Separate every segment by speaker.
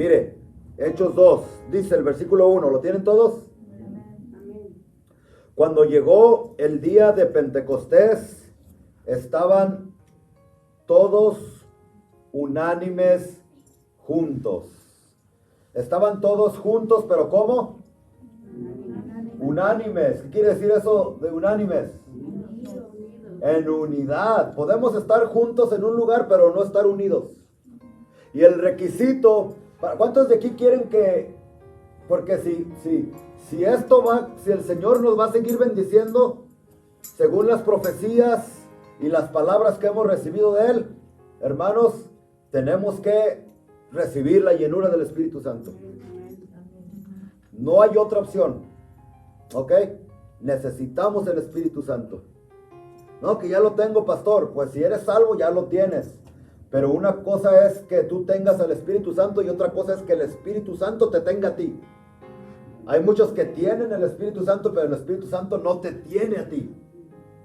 Speaker 1: Mire, Hechos 2, dice el versículo 1, ¿lo tienen todos? Cuando llegó el día de Pentecostés, estaban todos unánimes juntos. Estaban todos juntos, pero ¿cómo? Unánimes. ¿Qué quiere decir eso de unánimes? En unidad. Podemos estar juntos en un lugar, pero no estar unidos. Y el requisito, ¿cuántos de aquí quieren que, porque si esto va, si el Señor nos va a seguir bendiciendo, según las profecías y las palabras que hemos recibido de Él, hermanos, tenemos que recibir la llenura del Espíritu Santo. No hay otra opción. ¿Ok? Necesitamos el Espíritu Santo. No, que ya lo tengo, pastor. Pues si eres salvo, ya lo tienes. Pero una cosa es que tú tengas al Espíritu Santo y otra cosa es que el Espíritu Santo te tenga a ti. Hay muchos que tienen el Espíritu Santo, pero el Espíritu Santo no te tiene a ti.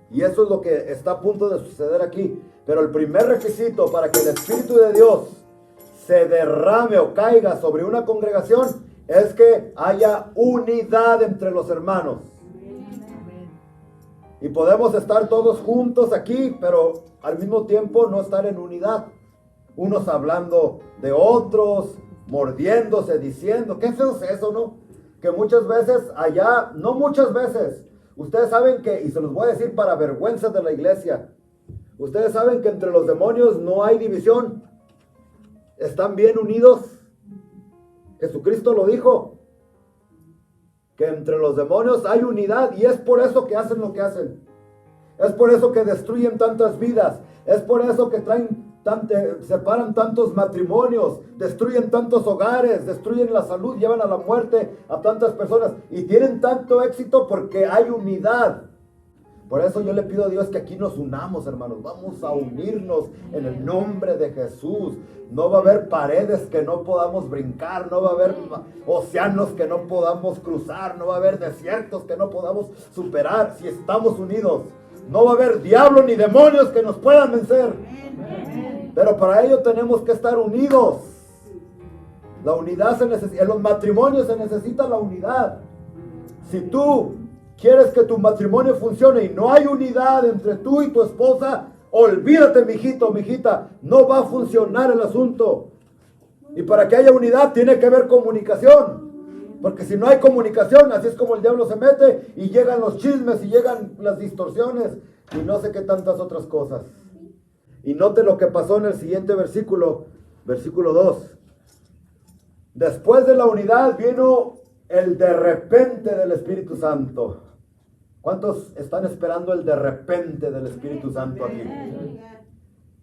Speaker 1: Y eso es lo que está a punto de suceder aquí. Pero el primer requisito para que el Espíritu de Dios se derrame o caiga sobre una congregación es que haya unidad entre los hermanos. Y podemos estar todos juntos aquí, pero al mismo tiempo no estar en unidad. Unos hablando de otros, mordiéndose, diciendo, qué feo es eso, ¿no? Que muchas veces allá, no muchas veces, ustedes saben que, y se los voy a decir para vergüenza de la iglesia, ustedes saben que entre los demonios no hay división. Están bien unidos. Jesucristo lo dijo, que entre los demonios hay unidad, y es por eso que hacen lo que hacen. Es por eso que destruyen tantas vidas. Es por eso que separan tantos matrimonios, destruyen tantos hogares, destruyen la salud, llevan a la muerte a tantas personas, y tienen tanto éxito porque hay unidad. Por eso yo le pido a Dios que aquí nos unamos, hermanos. Vamos a unirnos en el nombre de Jesús. No va a haber paredes que no podamos brincar. No va a haber océanos que no podamos cruzar. No va a haber desiertos que no podamos superar si estamos unidos. No va a haber diablo ni demonios que nos puedan vencer. Pero para ello tenemos que estar unidos. La unidad se necesita. En los matrimonios se necesita la unidad. Si tú quieres que tu matrimonio funcione y no hay unidad entre tú y tu esposa, olvídate, mijito, mijita, no va a funcionar el asunto. Y para que haya unidad tiene que haber comunicación. Porque si no hay comunicación, así es como el diablo se mete y llegan los chismes y llegan las distorsiones y no sé qué tantas otras cosas. Y note lo que pasó en el siguiente versículo, versículo 2. Después de la unidad vino el de repente del Espíritu Santo. ¿Cuántos están esperando el de repente del Espíritu Santo aquí?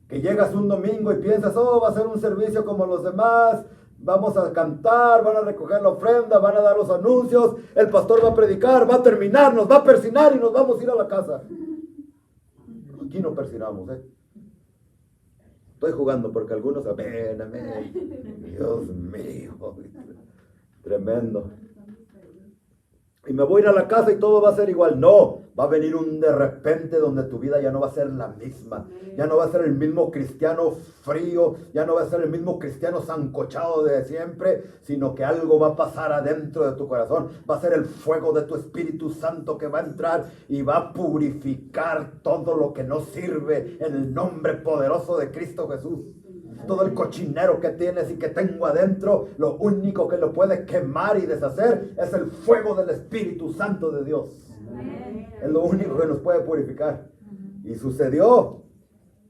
Speaker 1: Que llegas un domingo y piensas, oh, va a ser un servicio como los demás, vamos a cantar, van a recoger la ofrenda, van a dar los anuncios, el pastor va a predicar, va a terminar, nos va a persignar y nos vamos a ir a la casa. Aquí no persinamos, Estoy jugando porque algunos, amén, Dios mío, tremendo. Y me voy a ir a la casa y todo va a ser igual. No, va a venir un de repente donde tu vida ya no va a ser la misma. Ya no va a ser el mismo cristiano frío, ya no va a ser el mismo cristiano sancochado de siempre, sino que algo va a pasar adentro de tu corazón. Va a ser el fuego de tu Espíritu Santo que va a entrar y va a purificar todo lo que no sirve en el nombre poderoso de Cristo Jesús. Todo el cochinero que tienes y que tengo adentro, lo único que lo puede quemar y deshacer es el fuego del Espíritu Santo de Dios. Es lo único que nos puede purificar. Y sucedió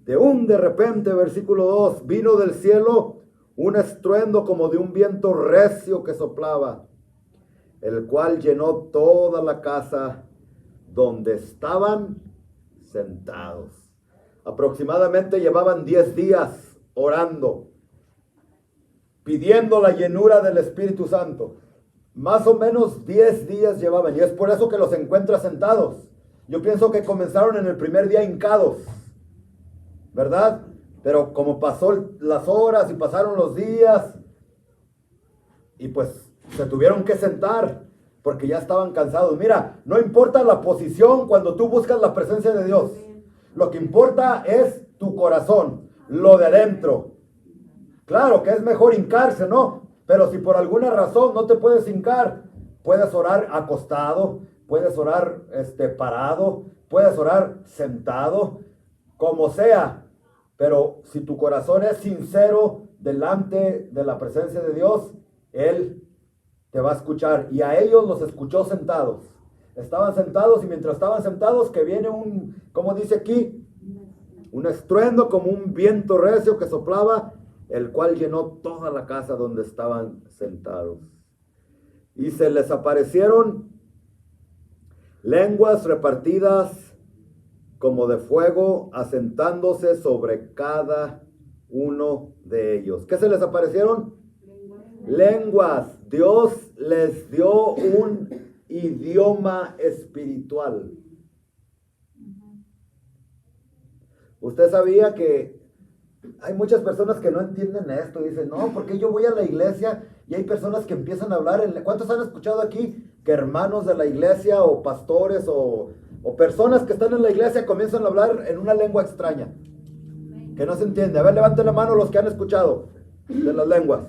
Speaker 1: de repente, versículo 2, vino del cielo un estruendo como de un viento recio que soplaba, el cual llenó toda la casa donde estaban sentados. Aproximadamente llevaban 10 días orando, pidiendo la llenura del Espíritu Santo. Más o menos 10 días llevaban, y es por eso que los encuentra sentados. Yo pienso que comenzaron en el primer día hincados, ¿verdad? Pero como pasó las horas y pasaron los días, y pues se tuvieron que sentar, porque ya estaban cansados. Mira, no importa la posición cuando tú buscas la presencia de Dios. Lo que importa es tu corazón, lo de adentro. Claro que es mejor hincarse, ¿no? Pero si por alguna razón no te puedes hincar, puedes orar acostado, puedes orar parado, puedes orar sentado, como sea. Pero si tu corazón es sincero delante de la presencia de Dios, Él te va a escuchar. Y a ellos los escuchó sentados. Estaban sentados y mientras estaban sentados que viene como dice aquí, un estruendo como un viento recio que soplaba, el cual llenó toda la casa donde estaban sentados. Y se les aparecieron lenguas repartidas como de fuego, asentándose sobre cada uno de ellos. ¿Qué se les aparecieron? Lenguas. Dios les dio un idioma espiritual. Usted sabía que hay muchas personas que no entienden esto. Dicen, no, porque yo voy a la iglesia y hay personas que empiezan a hablar. ¿Cuántos han escuchado aquí que hermanos de la iglesia o pastores o personas que están en la iglesia comienzan a hablar en una lengua extraña? Que no se entiende. A ver, levanten la mano los que han escuchado de las lenguas.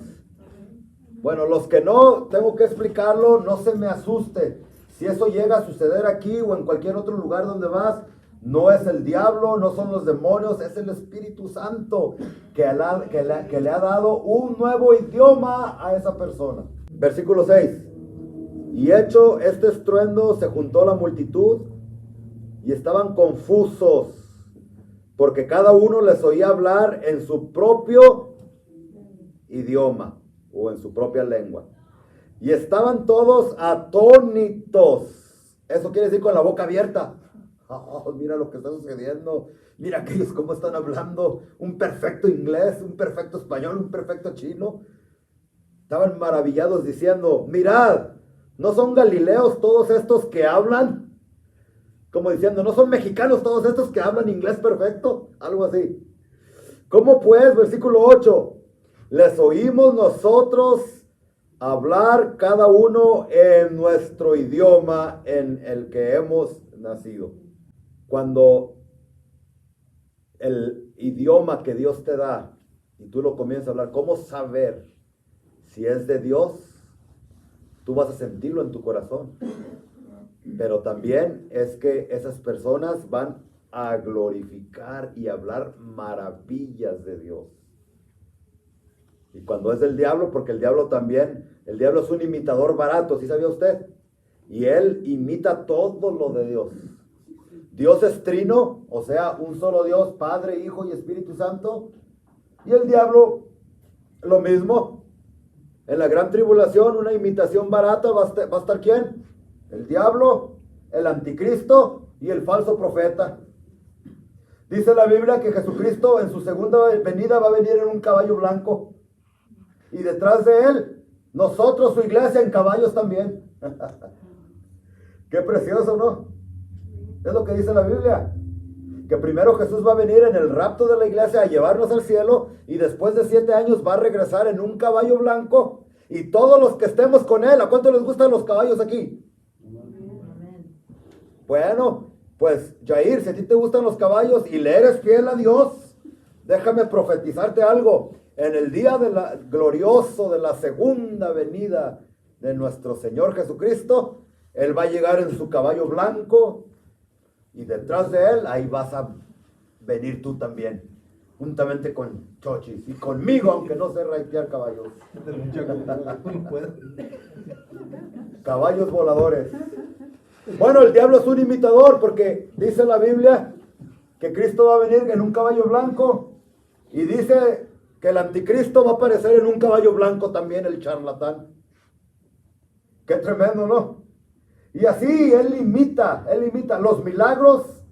Speaker 1: Bueno, los que no, tengo que explicarlo, no se me asuste. Si eso llega a suceder aquí o en cualquier otro lugar donde vas, no es el diablo, no son los demonios, es el Espíritu Santo que le ha dado un nuevo idioma a esa persona. Versículo 6. Y hecho este estruendo, se juntó la multitud y estaban confusos, porque cada uno les oía hablar en su propio idioma o en su propia lengua. Y estaban todos atónitos. Eso quiere decir con la boca abierta. Oh, mira lo que está sucediendo. Mira aquellos cómo están hablando. Un perfecto inglés, un perfecto español, un perfecto chino. Estaban maravillados diciendo, mirad, ¿no son galileos todos estos que hablan? Como diciendo, ¿no son mexicanos todos estos que hablan inglés perfecto? Algo así. ¿Cómo pues? Versículo 8. Les oímos nosotros hablar cada uno en nuestro idioma en el que hemos nacido. Cuando el idioma que Dios te da y tú lo comienzas a hablar, ¿cómo saber si es de Dios? Tú vas a sentirlo en tu corazón. Pero también es que esas personas van a glorificar y hablar maravillas de Dios. Y cuando es del diablo, porque el diablo es un imitador barato, ¿sí sabía usted? Y él imita todo lo de Dios. Dios es trino, o sea, un solo Dios, Padre, Hijo y Espíritu Santo. Y el diablo, lo mismo. En la gran tribulación, una imitación barata va a estar ¿quién? El diablo, el anticristo y el falso profeta. Dice la Biblia que Jesucristo en su segunda venida va a venir en un caballo blanco. Y detrás de él, nosotros, su iglesia, en caballos también. Qué precioso, ¿no? Es lo que dice la Biblia. Que primero Jesús va a venir en el rapto de la iglesia a llevarnos al cielo. Y después de 7 años va a regresar en un caballo blanco. Y todos los que estemos con él, ¿a cuánto les gustan los caballos aquí? Bueno, pues Jair, si a ti te gustan los caballos y le eres fiel a Dios, déjame profetizarte algo. En el día glorioso de la segunda venida de nuestro Señor Jesucristo, Él va a llegar en su caballo blanco y detrás de Él, ahí vas a venir tú también, juntamente con Chochis y conmigo, aunque no sé raitear caballos. Caballos voladores. Bueno, el diablo es un imitador porque dice la Biblia que Cristo va a venir en un caballo blanco y dice que el anticristo va a aparecer en un caballo blanco también, el charlatán. Qué tremendo, ¿no? Y así él imita los milagros.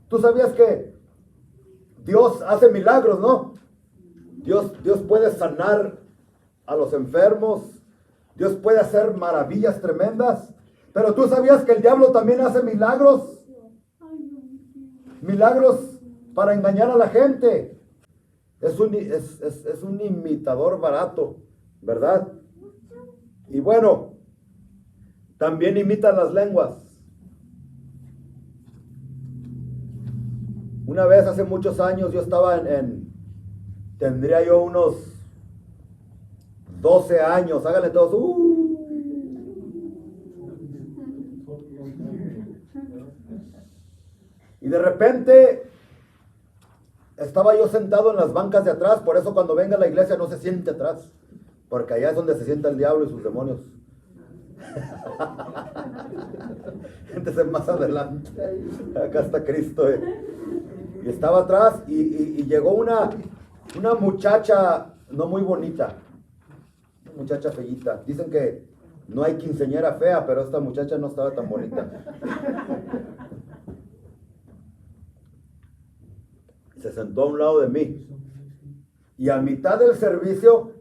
Speaker 1: Tú sabías que Dios hace milagros, ¿no? Dios puede sanar a los enfermos. Dios puede hacer maravillas tremendas. Pero tú sabías que el diablo también hace milagros. Milagros para engañar a la gente. Es un imitador barato, ¿verdad? Y bueno, también imita las lenguas. Una vez hace muchos años yo estaba tendría yo unos 12 años, háganle todos. Y de repente estaba yo sentado en las bancas de atrás, por eso cuando venga a la iglesia no se siente atrás, porque allá es donde se sienta el diablo y sus demonios. Siéntese más adelante, acá está Cristo. Y estaba atrás y llegó una muchacha no muy bonita, una muchacha feíta. Dicen que no hay quinceañera fea, pero esta muchacha no estaba tan bonita. Se sentó a un lado de mí. Y a mitad del servicio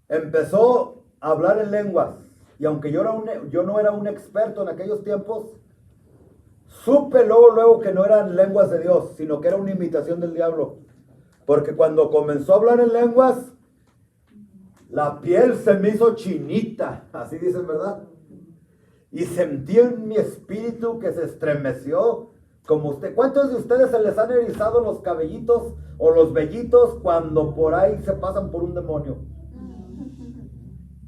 Speaker 1: empezó a hablar en lenguas. Y aunque yo no era un experto en aquellos tiempos, supe luego que no eran lenguas de Dios, sino que era una imitación del diablo. Porque cuando comenzó a hablar en lenguas, la piel se me hizo chinita, así dicen, ¿verdad? Y sentí en mi espíritu que se estremeció, como usted. ¿Cuántos de ustedes se les han erizado los cabellitos o los vellitos cuando por ahí se pasan por un demonio?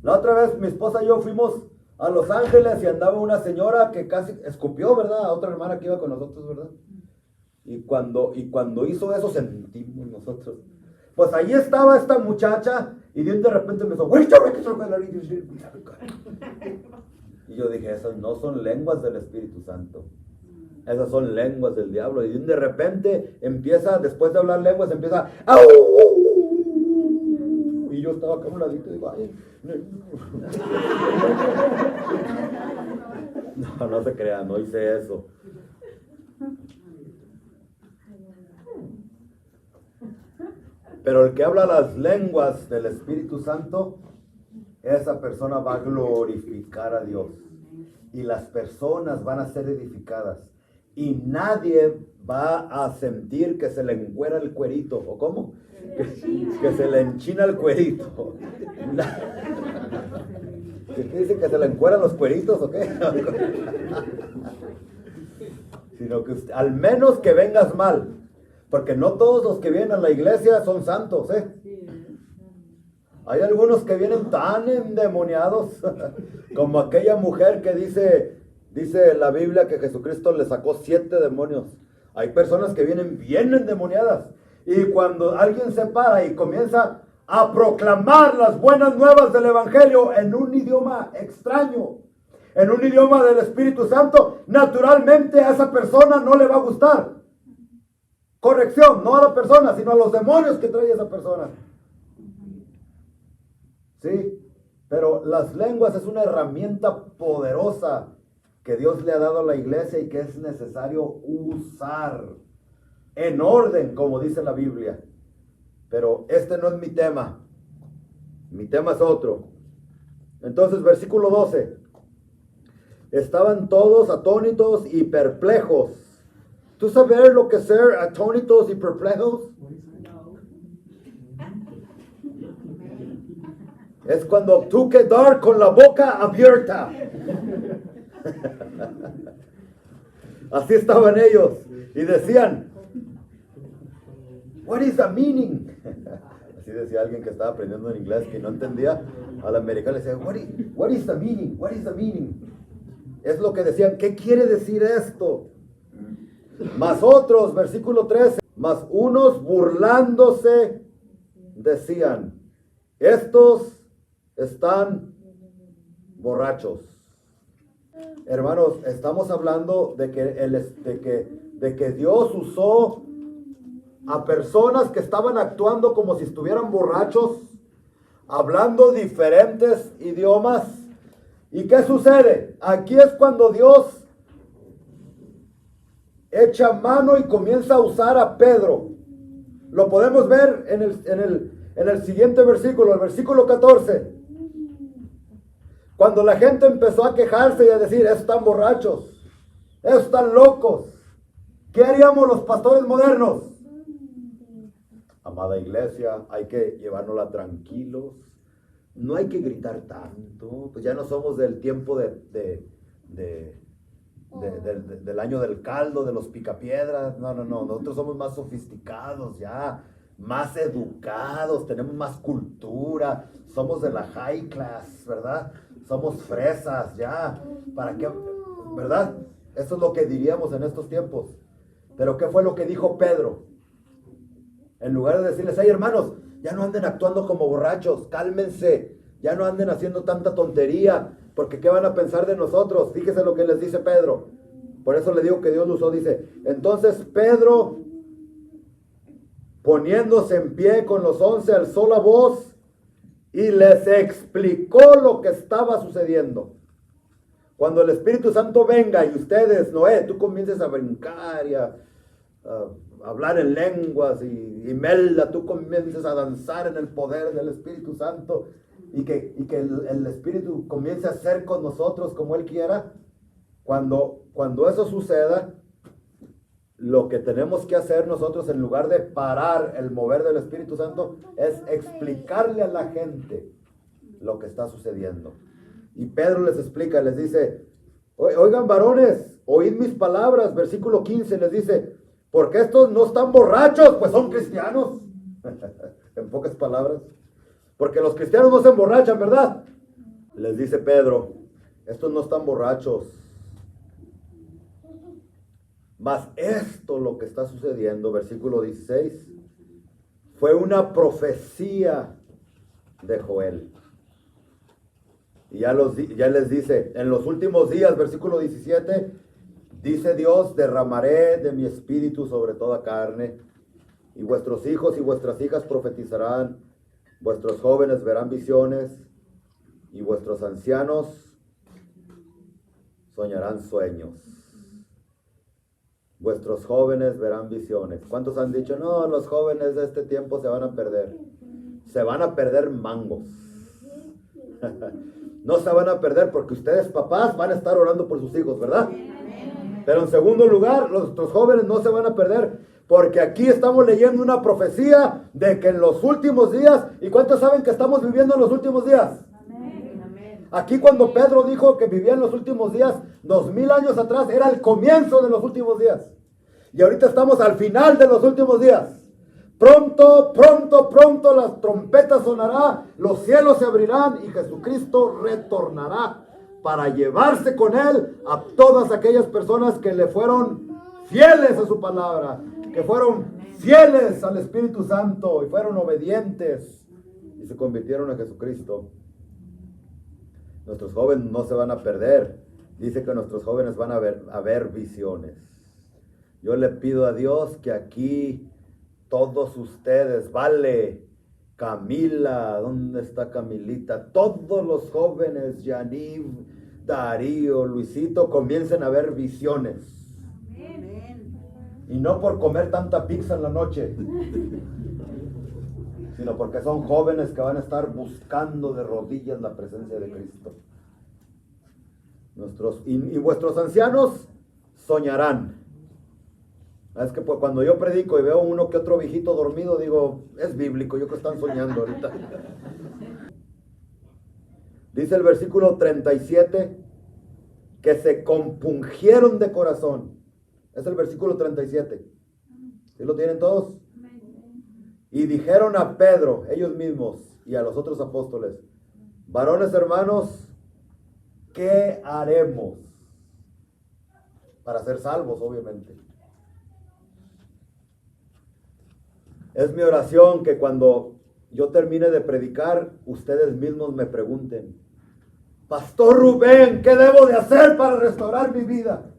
Speaker 1: La otra vez mi esposa y yo fuimos a Los Ángeles y andaba una señora que casi escupió, ¿verdad? A otra hermana que iba con nosotros, ¿verdad? Y cuando hizo eso sentimos nosotros. Pues ahí estaba esta muchacha y de repente me dijo, y yo dije, esas no son lenguas del Espíritu Santo. Esas son lenguas del diablo. Y de repente empieza, después de hablar lenguas, empieza, ¡au! Y yo estaba acá a un ladito y digo, ay. No se crean, no hice eso. Pero el que habla las lenguas del Espíritu Santo, esa persona va a glorificar a Dios. Y las personas van a ser edificadas. Y nadie va a sentir que se le encuera el cuerito. ¿O cómo? Que se le enchina el cuerito. ¿Qué dicen? ¿Que se le encueran los cueritos o qué? Sino que usted, al menos que vengas mal. Porque no todos los que vienen a la iglesia son santos, ¿eh? Hay algunos que vienen tan endemoniados como aquella mujer que dice la Biblia que Jesucristo le sacó 7 demonios. Hay personas que vienen bien endemoniadas. Y cuando alguien se para y comienza a proclamar las buenas nuevas del Evangelio en un idioma extraño, en un idioma del Espíritu Santo, naturalmente a esa persona no le va a gustar. Corrección, no a la persona, sino a los demonios que trae esa persona. Sí, pero las lenguas es una herramienta poderosa que Dios le ha dado a la iglesia y que es necesario usar en orden, como dice la Biblia. Pero este no es mi tema. Mi tema es otro. Entonces, versículo 12. Estaban todos atónitos y perplejos. ¿Tú sabes lo que es ser atónitos y perplejos? Es cuando tú quedar con la boca abierta. Así estaban ellos. Y decían, what is the meaning? Así decía alguien que estaba aprendiendo en inglés que no entendía. Al americano le decía, what is the meaning? What is the meaning? Es lo que decían, ¿qué quiere decir esto? Mas otros, versículo 13, mas unos burlándose decían, estos están borrachos. Hermanos, estamos hablando de que Dios usó a personas que estaban actuando como si estuvieran borrachos, hablando diferentes idiomas. ¿Y qué sucede? Aquí es cuando Dios echa mano y comienza a usar a Pedro. Lo podemos ver en el siguiente versículo, el versículo 14. Cuando la gente empezó a quejarse y a decir, están borrachos, están locos. ¿Qué haríamos los pastores modernos? Amada iglesia, hay que llevárnosla tranquilos. No hay que gritar tanto. Pues ya no somos del tiempo del año del caldo, de los picapiedras. No. Nosotros somos más sofisticados ya. más educados, tenemos más cultura, somos de la high class, ¿verdad? Somos fresas, ya. ¿Para qué? ¿Verdad? Eso es lo que diríamos en estos tiempos. Pero ¿qué fue lo que dijo Pedro? En lugar de decirles, hey hermanos, ya no anden actuando como borrachos, cálmense, ya no anden haciendo tanta tontería, porque ¿qué van a pensar de nosotros? Fíjese lo que les dice Pedro. Por eso le digo que Dios lo usó, dice, entonces Pedro, poniéndose en pie con los 11, alzó la voz y les explicó lo que estaba sucediendo. Cuando el Espíritu Santo venga y ustedes, Noé, tú comiences a brincar y a hablar en lenguas y Imelda, tú comiences a danzar en el poder del Espíritu Santo y que el Espíritu comience a hacer con nosotros como Él quiera. Cuando eso suceda, lo que tenemos que hacer nosotros, en lugar de parar el mover del Espíritu Santo, es explicarle a la gente lo que está sucediendo. Y Pedro les explica, les dice, oigan varones, oíd mis palabras, versículo 15, les dice, porque estos no están borrachos, pues son cristianos. En pocas palabras, porque los cristianos no se emborrachan, ¿verdad? Les dice Pedro, estos no están borrachos. Mas esto, lo que está sucediendo, versículo 16, fue una profecía de Joel. Y ya les dice, en los últimos días, versículo 17, dice Dios, derramaré de mi espíritu sobre toda carne, y vuestros hijos y vuestras hijas profetizarán, vuestros jóvenes verán visiones, y vuestros ancianos soñarán sueños. Vuestros jóvenes verán visiones. ¿Cuántos han dicho, no, los jóvenes de este tiempo se van a perder? Se van a perder mangos. No se van a perder porque ustedes, papás, van a estar orando por sus hijos, ¿verdad? Pero en segundo lugar, nuestros jóvenes no se van a perder porque aquí estamos leyendo una profecía de que en los últimos días, ¿y cuántos saben que estamos viviendo en los últimos días? Aquí cuando Pedro dijo que vivía en los últimos días, 2000 años atrás, era el comienzo de los últimos días. Y ahorita estamos al final de los últimos días. Pronto, pronto, pronto la trompeta sonará, los cielos se abrirán y Jesucristo retornará para llevarse con él a todas aquellas personas que le fueron fieles a su palabra, que fueron fieles al Espíritu Santo y fueron obedientes y se convirtieron a Jesucristo. Nuestros jóvenes no se van a perder. Dice que nuestros jóvenes van a ver visiones. Yo le pido a Dios que aquí todos ustedes, Vale, Camila, ¿dónde está Camilita? Todos los jóvenes, Yanib, Darío, Luisito, comiencen a ver visiones. Amén. Y no por comer tanta pizza en la noche, sino porque son jóvenes que van a estar buscando de rodillas la presencia de Cristo. Y vuestros ancianos soñarán. Es que pues, cuando yo predico y veo uno que otro viejito dormido, digo, es bíblico, yo creo que están soñando ahorita. Dice el versículo 37, que se compungieron de corazón. Es el versículo 37. ¿Sí lo tienen todos? Y dijeron a Pedro, ellos mismos, y a los otros apóstoles, varones hermanos, ¿qué haremos? Para ser salvos, obviamente. Es mi oración que cuando yo termine de predicar, ustedes mismos me pregunten, Pastor Rubén, ¿qué debo de hacer para restaurar mi vida?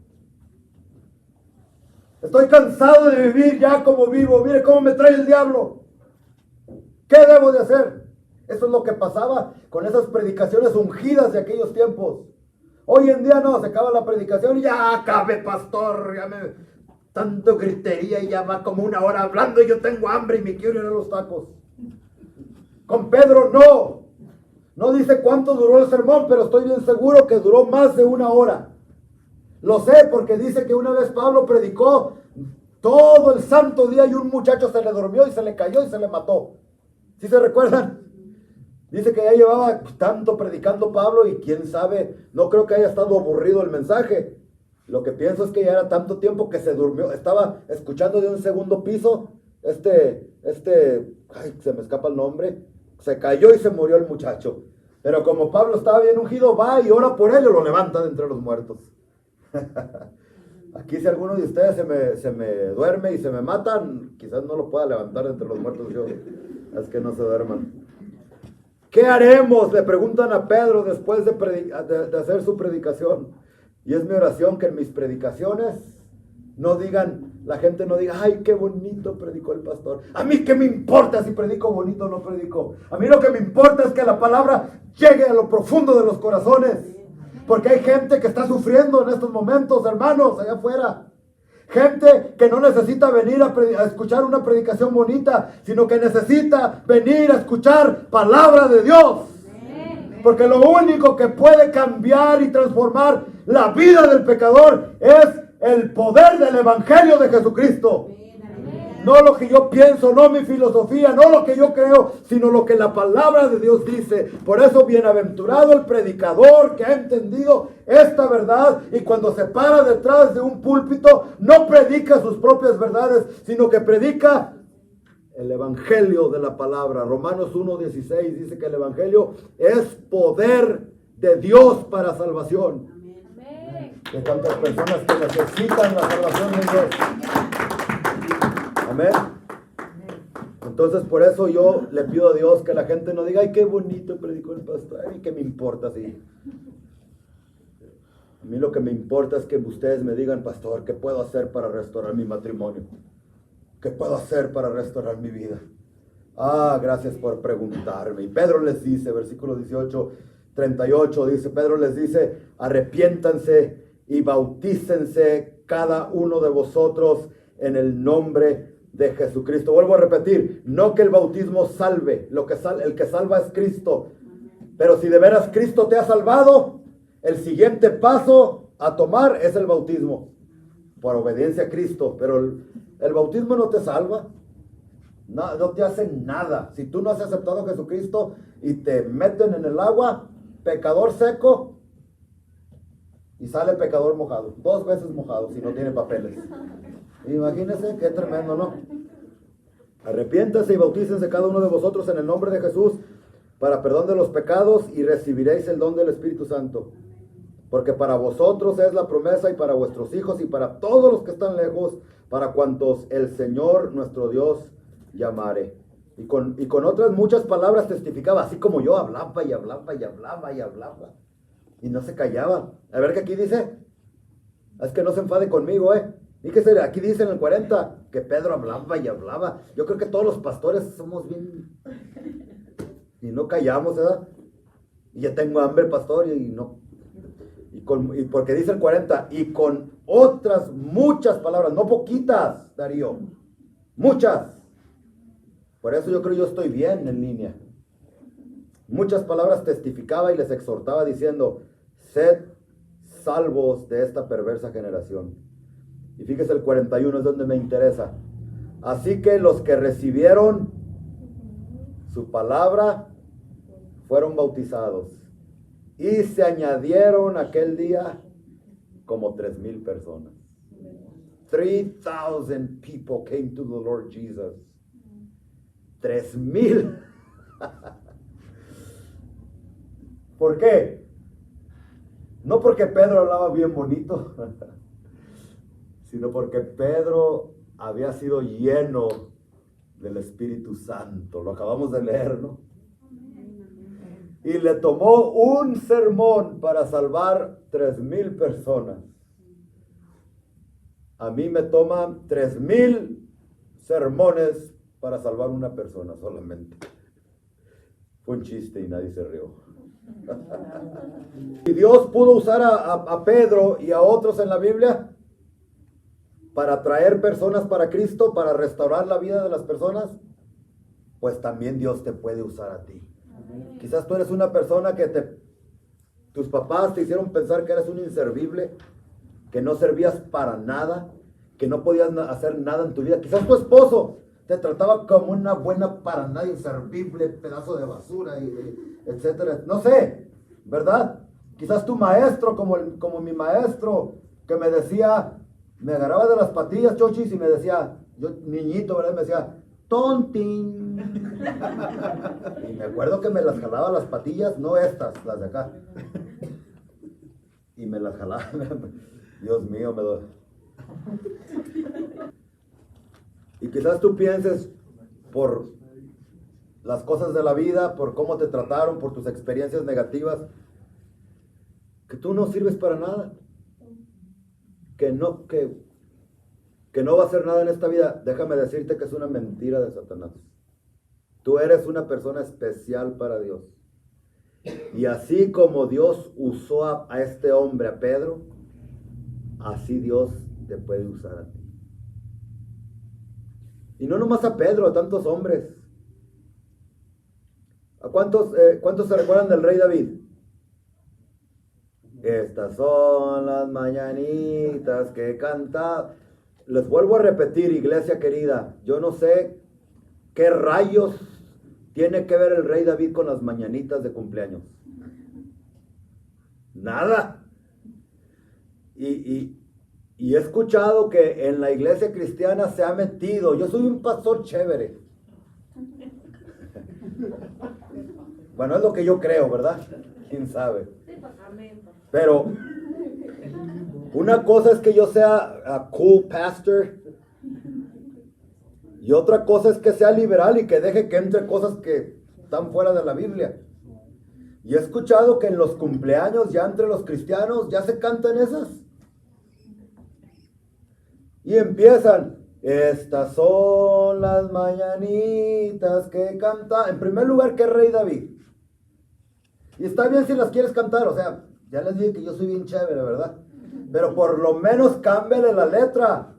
Speaker 1: Estoy cansado de vivir ya como vivo. Mire cómo me trae el diablo. ¿Qué debo de hacer? Eso es lo que pasaba con esas predicaciones ungidas de aquellos tiempos. Hoy en día no, se acaba la predicación y ya acabe, pastor. Tanto gritería y ya va como una hora hablando y yo tengo hambre y me quiero ir a los tacos. Con Pedro no. No dice cuánto duró el sermón, pero estoy bien seguro que duró más de una hora. Lo sé porque dice que una vez Pablo predicó todo el santo día y un muchacho se le durmió y se le cayó y se le mató. ¿Sí se recuerdan? Dice que ya llevaba tanto predicando Pablo y quién sabe, no creo que haya estado aburrido el mensaje. Lo que pienso es que ya era tanto tiempo que se durmió, estaba escuchando de un segundo piso ay, se me escapa el nombre, se cayó y se murió el muchacho. Pero como Pablo estaba bien ungido, va y ora por él y lo levanta de entre los muertos. Aquí si alguno de ustedes se me duerme y se me matan, quizás no lo pueda levantar de entre los muertos yo. Es que no se duerman. ¿Qué haremos? Le preguntan a Pedro después de hacer su predicación. Y es mi oración que en mis predicaciones no digan, la gente no diga, ay, qué bonito predicó el pastor. A mí qué me importa si predico bonito o no predico. A mí lo que me importa es que la palabra llegue a lo profundo de los corazones. Porque hay gente que está sufriendo en estos momentos, hermanos, allá afuera. Gente que no necesita venir a escuchar una predicación bonita, sino que necesita venir a escuchar palabra de Dios. Porque lo único que puede cambiar y transformar la vida del pecador es el poder del Evangelio de Jesucristo. No lo que yo pienso, no mi filosofía, no lo que yo creo, sino lo que la palabra de Dios dice. Por eso, bienaventurado el predicador que ha entendido esta verdad y cuando se para detrás de un púlpito, no predica sus propias verdades, sino que predica el Evangelio de la palabra. Romanos 1:16 dice que el Evangelio es poder de Dios para salvación. De tantas personas que necesitan la salvación de Dios. Amén. Entonces por eso yo le pido a Dios que la gente no diga, ay, qué bonito predicó el pastor, ay, qué me importa si. A mí lo que me importa es que ustedes me digan, pastor, ¿qué puedo hacer para restaurar mi matrimonio? ¿Qué puedo hacer para restaurar mi vida? Ah, gracias por preguntarme. Y Pedro les dice, versículo 18:38, dice, Pedro les dice, arrepiéntanse y bautícense cada uno de vosotros en el nombre de Jesucristo. Vuelvo a repetir, no que el bautismo salve, el que salva es Cristo. Pero si de veras Cristo te ha salvado, el siguiente paso a tomar es el bautismo, por obediencia a Cristo. Pero el bautismo no te salva, no te hace nada. Si tú no has aceptado a Jesucristo y te meten en el agua, pecador seco, y sale pecador mojado, 2 veces mojado, si no tiene papeles. Imagínense qué tremendo, ¿no? Arrepiéntanse y bautícense cada uno de vosotros en el nombre de Jesús para perdón de los pecados y recibiréis el don del Espíritu Santo. Porque para vosotros es la promesa y para vuestros hijos y para todos los que están lejos, para cuantos el Señor nuestro Dios llamare. Y con otras muchas palabras testificaba, así como yo hablaba y hablaba y hablaba y hablaba. Y no se callaba. A ver qué aquí dice. Es que no se enfade conmigo, Fíjese, aquí dice en el 40 que Pedro hablaba y hablaba. Yo creo que todos los pastores somos bien y no callamos, ¿verdad? Y ya tengo hambre, pastor, y porque dice el 40, y con otras muchas palabras, no poquitas, Darío, muchas. Por eso yo creo yo estoy bien en línea. Muchas palabras testificaba y les exhortaba diciendo, sed salvos de esta perversa generación. Y fíjese el 41 es donde me interesa. Así que los que recibieron su palabra fueron bautizados. Y se añadieron aquel día como 3,000 personas. 3,000 people came to the Lord Jesus. 3,000. ¿Por qué? No porque Pedro hablaba bien bonito, sino porque Pedro había sido lleno del Espíritu Santo. Lo acabamos de leer, ¿no? Y le tomó un sermón para salvar 3,000 personas. A mí me toman 3,000 sermones para salvar una persona solamente. Fue un chiste y nadie se rió. Y Dios pudo usar a Pedro y a otros en la Biblia para traer personas para Cristo, para restaurar la vida de las personas, pues también Dios te puede usar a ti. Quizás tú eres una persona que tus papás te hicieron pensar que eres un inservible, que no servías para nada, que no podías hacer nada en tu vida. Quizás tu esposo te trataba como una buena para nada, inservible, pedazo de basura, etcétera. No sé, ¿verdad? Quizás tu maestro, como mi maestro, que me decía, me agarraba de las patillas, chochis, y me decía, yo niñito, ¿verdad? Me decía, tontín. Y me acuerdo que me las jalaba las patillas, no estas, las de acá. Y me las jalaba. Dios mío, me doy. Y quizás tú pienses por las cosas de la vida, por cómo te trataron, por tus experiencias negativas, que tú no sirves para nada. Que no va a hacer nada en esta vida. Déjame decirte que es una mentira de Satanás. Tú eres una persona especial para Dios. Y así como Dios usó a este hombre, a Pedro, así Dios te puede usar a ti. Y no nomás a Pedro, a tantos hombres. ¿A cuántos se recuerdan del rey David? Estas son las mañanitas que canta. Les vuelvo a repetir, iglesia querida, yo no sé qué rayos tiene que ver el rey David con las mañanitas de cumpleaños. Nada. Y he escuchado que en la iglesia cristiana se ha metido. Yo soy un pastor chévere. Bueno, es lo que yo creo, ¿verdad? ¿Quién sabe? Pero una cosa es que yo sea a cool pastor y otra cosa es que sea liberal y que deje que entre cosas que están fuera de la Biblia. Y he escuchado que en los cumpleaños ya entre los cristianos ya se cantan esas. Y empiezan, estas son las mañanitas que canta. En primer lugar, que rey David. Y está bien si las quieres cantar, o sea, ya les dije que yo soy bien chévere, ¿verdad? Pero por lo menos cámbiale la letra.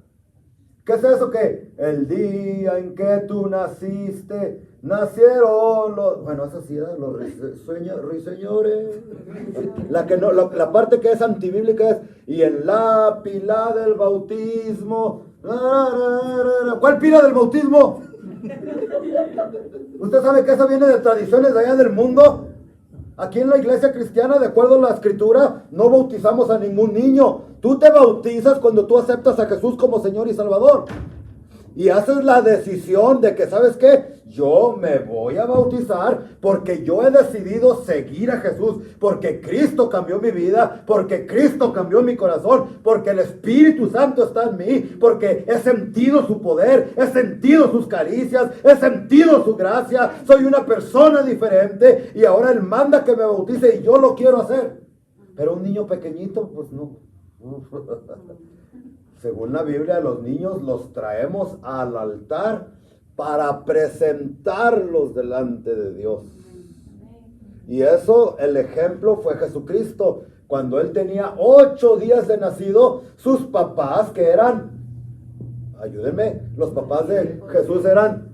Speaker 1: ¿Qué es eso que? El día en que tú naciste, nacieron los... Bueno, eso sí, ¿verdad? Los ruiseñores. La parte que es antibíblica es, y en la pila del bautismo. ¿Cuál pila del bautismo? ¿Usted sabe que eso viene de tradiciones de allá del mundo? Aquí en la iglesia cristiana, de acuerdo a la escritura, no bautizamos a ningún niño. Tú te bautizas cuando tú aceptas a Jesús como Señor y Salvador. Y haces la decisión de que, ¿sabes qué? Yo me voy a bautizar porque yo he decidido seguir a Jesús, porque Cristo cambió mi vida, porque Cristo cambió mi corazón, porque el Espíritu Santo está en mí, porque he sentido su poder, he sentido sus caricias, he sentido su gracia, soy una persona diferente y ahora Él manda que me bautice y yo lo quiero hacer. Pero un niño pequeñito, pues no. Según la Biblia, los niños los traemos al altar para presentarlos delante de Dios. Y eso, el ejemplo fue Jesucristo. Cuando Él tenía 8 días de nacido, sus papás, que eran, ayúdenme, los papás de Jesús eran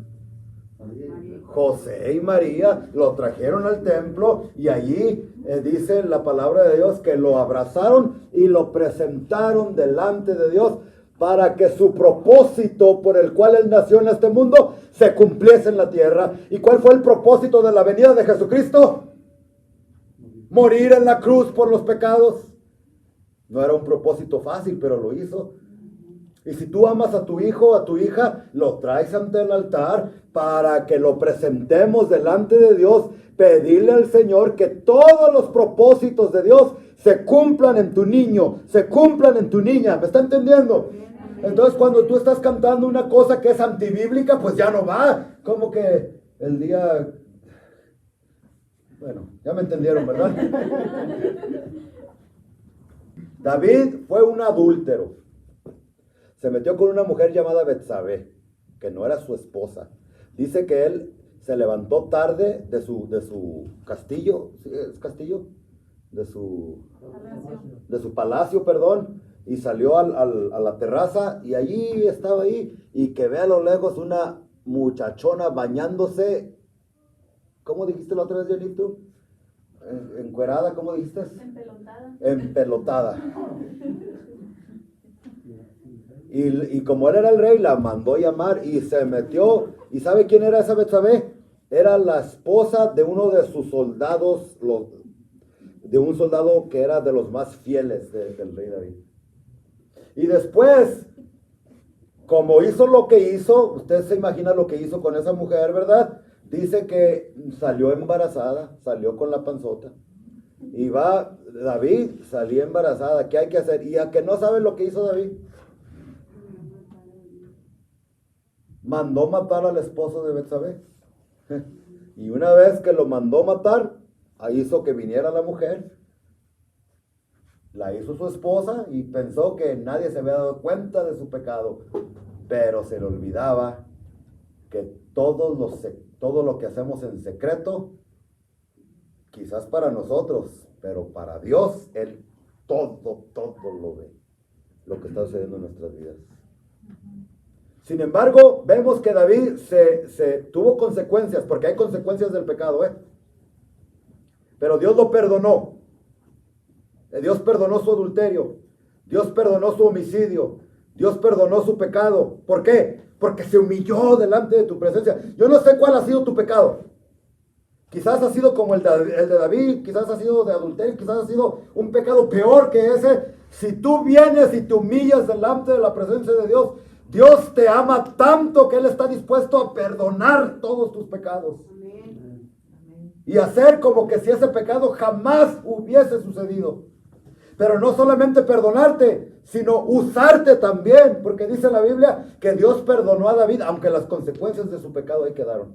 Speaker 1: José y María, lo trajeron al templo y allí dice la palabra de Dios que lo abrazaron y lo presentaron delante de Dios para que su propósito por el cual Él nació en este mundo se cumpliese en la tierra. ¿Y cuál fue el propósito de la venida de Jesucristo? Morir en la cruz por los pecados. No era un propósito fácil, pero lo hizo. Y si tú amas a tu hijo, a tu hija, lo traes ante el altar para que lo presentemos delante de Dios, pedirle al Señor que todos los propósitos de Dios se cumplan en tu niño, se cumplan en tu niña. ¿Me está entendiendo? Entonces cuando tú estás cantando una cosa que es antibíblica, pues ya no va. Como que el día... Bueno, ya me entendieron, ¿verdad? David fue un adúltero. Se metió con una mujer llamada Betsabé, que no era su esposa. Dice que él se levantó tarde de su castillo, ¿sí es castillo? De su palacio, perdón, y salió a la terraza y allí estaba ahí y que ve a lo lejos una muchachona bañándose. ¿Cómo dijiste la otra vez, Janito? Encuerada, ¿cómo dijiste? Empelotada. Y como él era el rey, la mandó llamar y se metió. ¿Y sabe quién era esa Betsabé? Era la esposa de uno de sus soldados, de un soldado que era de los más fieles del rey David. Y después como hizo lo que hizo, usted se imagina lo que hizo con esa mujer, ¿verdad? Dice que salió embarazada, salió con la panzota. Y va, David salió embarazada, ¿qué hay que hacer? Y a que no sabe lo que hizo David. Mandó matar al esposo de Betsabé. Y una vez que lo mandó matar, hizo que viniera la mujer, la hizo su esposa y pensó que nadie se había dado cuenta de su pecado, pero se le olvidaba que todo lo que hacemos en secreto, quizás para nosotros, pero para Dios, Él todo lo ve, lo que está sucediendo en nuestras vidas. Sin embargo, vemos que David se tuvo consecuencias, porque hay consecuencias del pecado, pero Dios lo perdonó. Dios perdonó su adulterio, Dios perdonó su homicidio, Dios perdonó su pecado. ¿Por qué? Porque se humilló delante de tu presencia. Yo no sé cuál ha sido tu pecado. Quizás ha sido como el de David, quizás ha sido de adulterio, quizás ha sido un pecado peor que ese. Si tú vienes y te humillas delante de la presencia de Dios, Dios te ama tanto que Él está dispuesto a perdonar todos tus pecados. Amén. Y hacer como que si ese pecado jamás hubiese sucedido. Pero no solamente perdonarte, sino usarte también, porque dice la Biblia que Dios perdonó a David, aunque las consecuencias de su pecado ahí quedaron.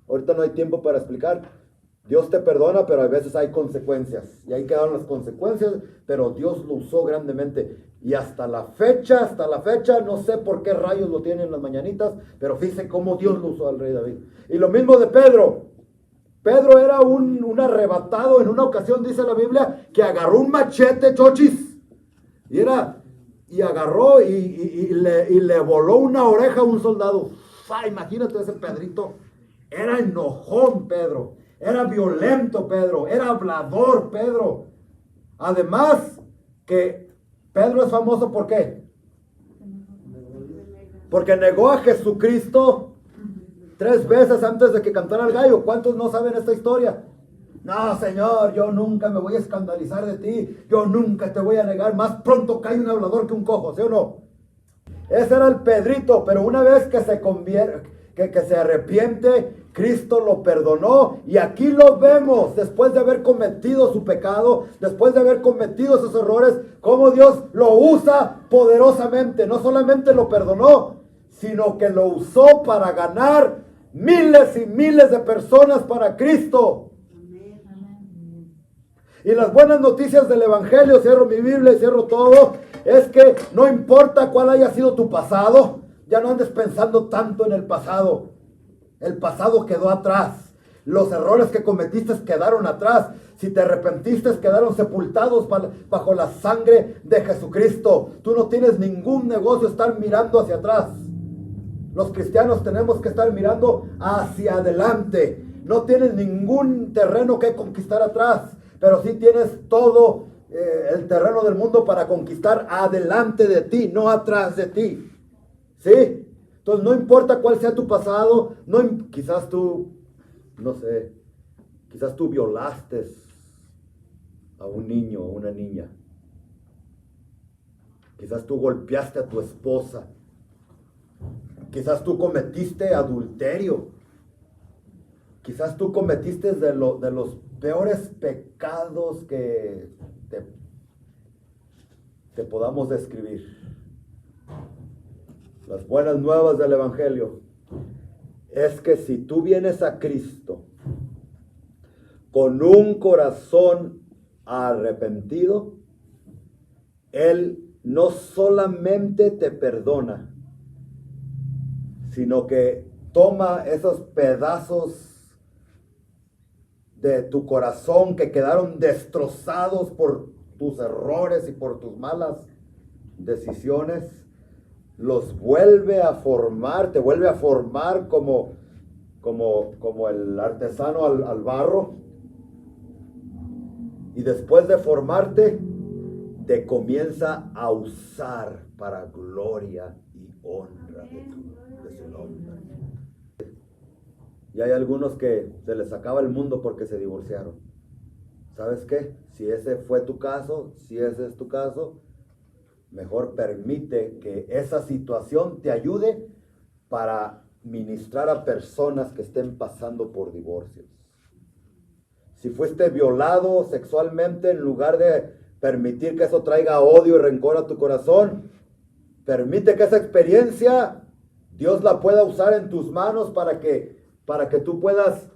Speaker 1: Ahorita no hay tiempo para explicar. Dios te perdona, pero a veces hay consecuencias. Y ahí quedaron las consecuencias, pero Dios lo usó grandemente. Y hasta la fecha, no sé por qué rayos lo tienen en las mañanitas, pero fíjense cómo Dios lo usó al rey David. Y lo mismo de Pedro. Pedro era un arrebatado. En una ocasión dice la Biblia que agarró un machete, chochis. Y agarró y le voló una oreja a un soldado. Imagínate ese Pedrito. Era enojón Pedro. Era violento Pedro. Era hablador Pedro. Además que Pedro es famoso ¿por qué? Porque negó a Jesucristo 3 veces antes de que cantara el gallo. ¿Cuántos no saben esta historia? No, Señor, yo nunca me voy a escandalizar de ti. Yo nunca te voy a negar. Más pronto cae un hablador que un cojo, ¿sí o no? Ese era el Pedrito, pero una vez que se convierte, que se arrepiente, Cristo lo perdonó. Y aquí lo vemos, después de haber cometido su pecado, después de haber cometido esos errores, cómo Dios lo usa poderosamente. No solamente lo perdonó, sino que lo usó para ganar miles y miles de personas para Cristo. Y las buenas noticias del Evangelio, cierro mi Biblia y cierro todo, es que no importa cuál haya sido tu pasado, ya no andes pensando tanto en el pasado. El pasado quedó atrás. Los errores que cometiste quedaron atrás. Si te arrepentiste, quedaron sepultados bajo la sangre de Jesucristo. Tú no tienes ningún negocio estar mirando hacia atrás. Los cristianos tenemos que estar mirando hacia adelante. No tienes ningún terreno que conquistar atrás, pero sí tienes todo el terreno del mundo para conquistar adelante de ti, no atrás de ti. ¿Sí? Entonces no importa cuál sea tu pasado, quizás tú, no sé, quizás tú violaste a un niño o una niña. Quizás tú golpeaste a tu esposa. Quizás tú cometiste adulterio. Quizás tú cometiste de los peores pecados que te podamos describir. Las buenas nuevas del Evangelio es que si tú vienes a Cristo con un corazón arrepentido, Él no solamente te perdona, sino que toma esos pedazos de tu corazón que quedaron destrozados por tus errores y por tus malas decisiones, los vuelve a formar, te vuelve a formar como el artesano al barro, y después de formarte, te comienza a usar para gloria y honra de su nombre. Y hay algunos que se les acaba el mundo porque se divorciaron. ¿Sabes qué? Si ese fue tu caso, si ese es tu caso, Mejor permite que esa situación te ayude para ministrar a personas que estén pasando por divorcios. Si fuiste violado sexualmente, en lugar de permitir que eso traiga odio y rencor a tu corazón, permite que esa experiencia Dios la pueda usar en tus manos para que tú puedas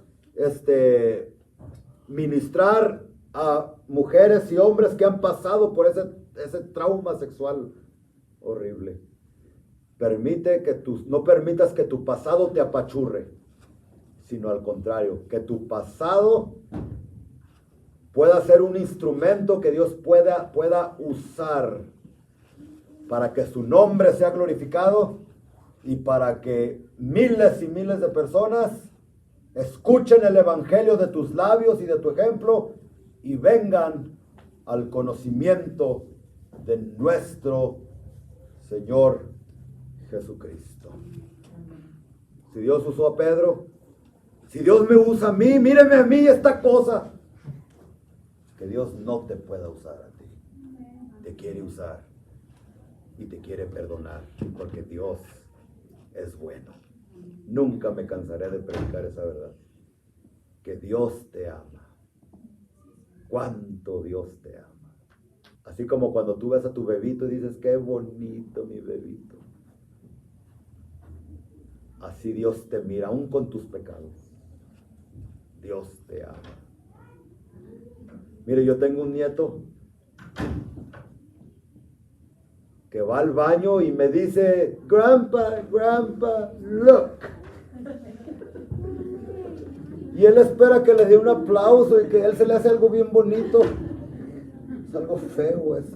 Speaker 1: ministrar a mujeres y hombres que han pasado por ese trauma sexual horrible. No permitas que tu pasado te apachurre, sino al contrario, que tu pasado pueda ser un instrumento que Dios pueda usar para que su nombre sea glorificado y para que miles y miles de personas escuchen el evangelio de tus labios y de tu ejemplo y vengan al conocimiento de nuestro Señor Jesucristo. Si Dios usó a Pedro, si Dios me usa a mí, míreme a mí esta cosa. Que Dios no te pueda usar a ti. Te quiere usar y te quiere perdonar, porque Dios es bueno. Nunca me cansaré de predicar esa verdad. Que Dios te ama. Cuánto Dios te ama. Así como cuando tú ves a tu bebito y dices, qué bonito mi bebito. Así Dios te mira, aún con tus pecados. Dios te ama. Mire, yo tengo un nieto que va al baño y me dice, Grandpa, look. Y él espera que le dé un aplauso y que a él se le hace algo bien bonito. Es algo feo eso.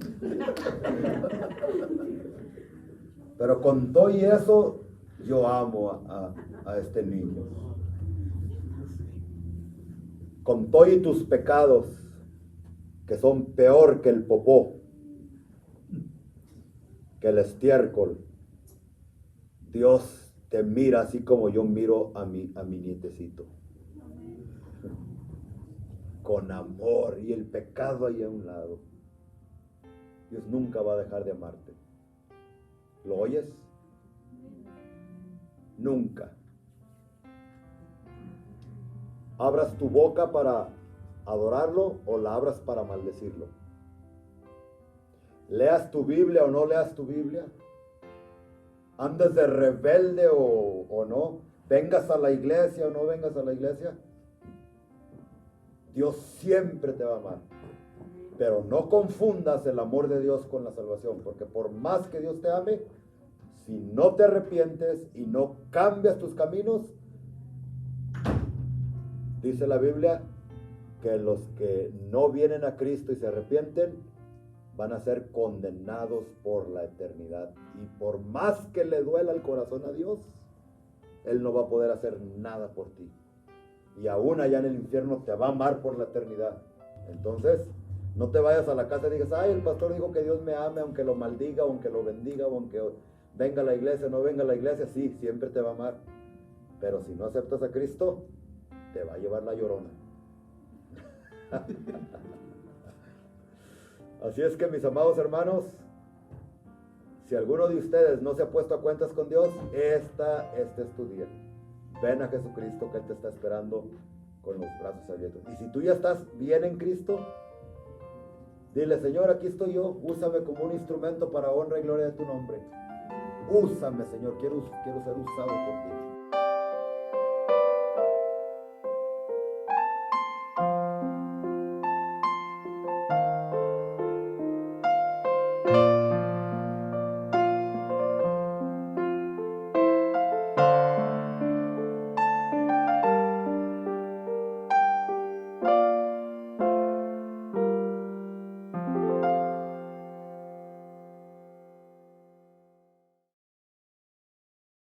Speaker 1: Pero con todo y eso, yo amo a este niño. Con todo y tus pecados, que son peor que el popó, que el estiércol, Dios te mira así como yo miro a mi nietecito. Con amor y el pecado ahí a un lado. Dios nunca va a dejar de amarte. ¿Lo oyes? Nunca. ¿Abras tu boca para adorarlo o la abras para maldecirlo? ¿Leas tu Biblia o no leas tu Biblia? ¿Andes de rebelde o no? ¿Vengas a la iglesia o no vengas a la iglesia? Dios siempre te va a amar. Pero no confundas el amor de Dios con la salvación, porque por más que Dios te ame, si no te arrepientes y no cambias tus caminos, dice la Biblia que los que no vienen a Cristo y se arrepienten van a ser condenados por la eternidad. Y por más que le duela el corazón a Dios, Él no va a poder hacer nada por ti. Y aún allá en el infierno te va a amar por la eternidad. Entonces, no te vayas a la casa y digas, ay, el pastor dijo que Dios me ame, aunque lo maldiga, aunque lo bendiga, o aunque venga a la iglesia, no venga a la iglesia. Sí, siempre te va a amar. Pero si no aceptas a Cristo, te va a llevar la llorona. Así es que, mis amados hermanos, si alguno de ustedes no se ha puesto a cuentas con Dios, este es tu día. Ven a Jesucristo, que Él te está esperando con los brazos abiertos. Y si tú ya estás bien en Cristo, dile, Señor, aquí estoy yo, úsame como un instrumento para honra y gloria de tu nombre. Úsame, Señor, quiero ser usado por ti.